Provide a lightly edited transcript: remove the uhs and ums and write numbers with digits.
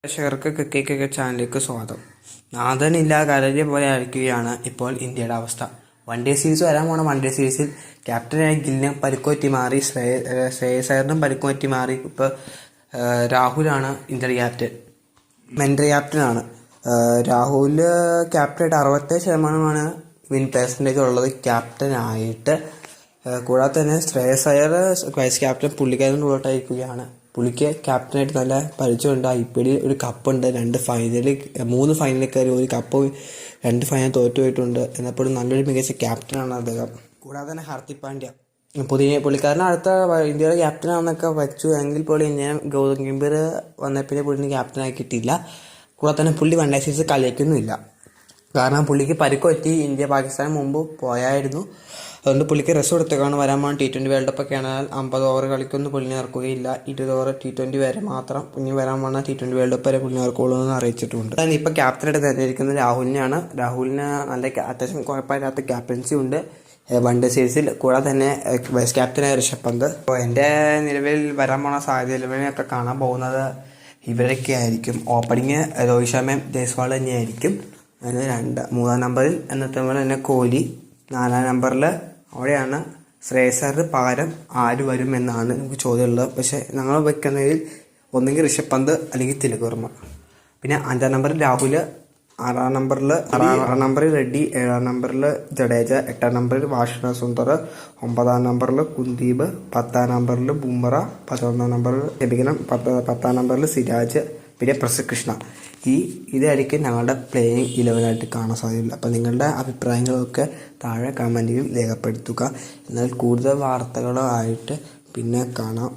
പ്രേക്ഷകർക്ക് ക്രിക്കറ്റ് ചാനലിലേക്ക് സ്വാഗതം. നാഥനില്ല കരയെ പോലെ ആയിരിക്കുകയാണ് ഇപ്പോൾ ഇന്ത്യയുടെ അവസ്ഥ. വൺഡേ സീരീസ് വരാൻ പോണ വൺഡേ സീരീസിൽ ക്യാപ്റ്റനായ ഗില്ലിന് പരിക്കുപറ്റി മാറി, ശ്രേയസ് അയ്യറിനും പരിക്കുപറ്റി മാറി. ഇപ്പോൾ രാഹുലാണ് ഇന്ത്യയുടെ ക്യാപ്റ്റൻ, മെൻ്റർ ക്യാപ്റ്റനാണ്. രാഹുൽ ക്യാപ്റ്റനായിട്ട് 67% വിൻ പെർസെൻറ്റേജ് ഉള്ളത് ക്യാപ്റ്റനായിട്ട്. കൂടാതെ തന്നെ ശ്രേയസ് അയ്യർ വൈസ് ക്യാപ്റ്റൻ പുള്ളിക്കാരൻ ഉള്ളോട്ടായിരിക്കുകയാണ്. പുള്ളിക്ക് ക്യാപ്റ്റനായിട്ട് നല്ല പരിചയമുണ്ട്. IPL ഒരു കപ്പുണ്ട്, 3 ഫൈനലിൽ കയറി, ഒരു കപ്പ് 2 ഫൈനൽ തോറ്റുപോയിട്ടുണ്ട്. എന്നപ്പോഴും നല്ലൊരു മികച്ച ക്യാപ്റ്റനാണ് അദ്ദേഹം. കൂടാതെ തന്നെ ഹാർദിക് പാണ്ഡ്യ പുള്ളിക്കാരൻ അടുത്ത ഇന്ത്യയുടെ ക്യാപ്റ്റനാണെന്നൊക്കെ വെച്ചു. എങ്കിൽ പോലും ഞാൻ ഗൗതം ഗംഭീർ വന്ന പിന്നെ പുള്ളിന് ക്യാപ്റ്റനായി കിട്ടിയില്ല. കൂടാതെ തന്നെ പുള്ളി വൺഡേ സീരീസ് കളിക്കുന്നില്ല. കാരണം പുള്ളിക്ക് പരിക്ക് പറ്റി. ഇന്ത്യ പാകിസ്ഥാൻ മുമ്പ് പോയായിരുന്നു. അതുകൊണ്ട് പുള്ളിക്ക് റെസ്റ്റ് കൊടുത്തേക്കാണ്. വരാൻ പോകുന്ന T20 വേൾഡ് കപ്പ് ഒക്കെ ആണെങ്കിൽ 50 ഓവർ കളിക്കൊന്നും പുള്ളിനെ ഇറക്കുകയില്ല. 20 ഓവർ T20 വരെ മാത്രം. ഇനി വരാൻ പോകുന്ന T20 വേൾഡ് കപ്പ് വരെ പുള്ളിനെ ഇറക്കുള്ളൂ എന്ന് അറിയിച്ചിട്ടുണ്ട്. അതിന് ഇപ്പോൾ ക്യാപ്റ്റനായിട്ട് തിരഞ്ഞെടുക്കുന്നത് രാഹുലിനെയാണ്. രാഹുലിന് നല്ല അത്യാവശ്യം കുഴപ്പമില്ലാത്ത ക്യാപ്റ്റൻസി ഉണ്ട് വൺഡേ സീരീസിൽ. കൂടാതെ തന്നെ വൈസ് ക്യാപ്റ്റനായ ഋഷഭ് പന്ത്. അപ്പോൾ എൻ്റെ നിലവിൽ വരാൻ പോകുന്ന സാധ്യതകളൊക്കെ കാണാൻ പോകുന്നത് ഇവരൊക്കെ ആയിരിക്കും. ഓപ്പണിങ് രോഹിത് ശർമ്മയും ജയ്സ്വാൾ തന്നെയായിരിക്കും. അതിന് 3-ാം നമ്പറിൽ എന്നത്തെ പോലെ തന്നെ കോഹ്ലി. 4-ാം നമ്പറിൽ അവിടെയാണ് ശ്രേയസ് അയ്യർ പകരം ആര് വരും എന്നാണ് നമുക്ക് ചോദ്യമുള്ളത്. പക്ഷേ ഞങ്ങൾ വെക്കുന്നതിൽ ഒന്നെങ്കിൽ ഋഷഭ് പന്ത് അല്ലെങ്കിൽ തിലക് വർമ്മ. പിന്നെ 5-ാം നമ്പറിൽ രാഹുൽ, 6-ാം നമ്പറിൽ റെഡ്ഡി, 7-ാം നമ്പറിൽ ജഡേജ, 8-ാം നമ്പറിൽ വാഷിംഗ്ടൺ സുന്ദർ, 9-ാം നമ്പറിൽ കുൽദീപ്, 10-ാം നമ്പറിൽ ബുംറ, 10-ാം നമ്പറിൽ സിരാജ്, പിന്നെ പ്രസിദ്ധ് കൃഷ്ണ. ഇതായിരിക്കും ഞങ്ങളുടെ പ്ലേയിങ് 11 കാണാൻ സാധ്യതയുള്ളൂ. അപ്പോൾ നിങ്ങളുടെ അഭിപ്രായങ്ങളൊക്കെ താഴെ കമൻറ്റിൽ രേഖപ്പെടുത്തുക. എന്നാൽ കൂടുതൽ വാർത്തകളായിട്ട് പിന്നെ കാണാം.